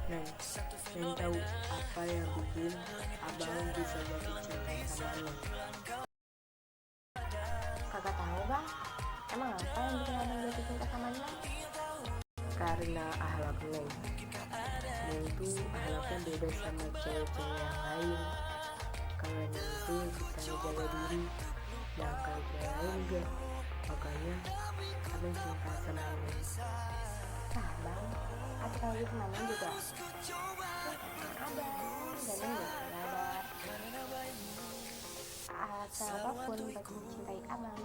Neng, Neng tahu apa yang bikin abang bisa jatuh cinta sama Neng? Kagak tahu bang, emang apa yang bikin abang jatuh cinta sama Neng? Karena akhlak Neng. Neng tuh akhlaknya beda sama cewek-cewek yang lain. Kalau Neng tuh bisa ngejaga diri, yang kayak cewek lain enggak. Makanya abang cinta sama Neng. Nah bang, hati kalau gitu Neng juga cinta sama abang dan Neng gak ada alasan apapun bagi mencintai abang.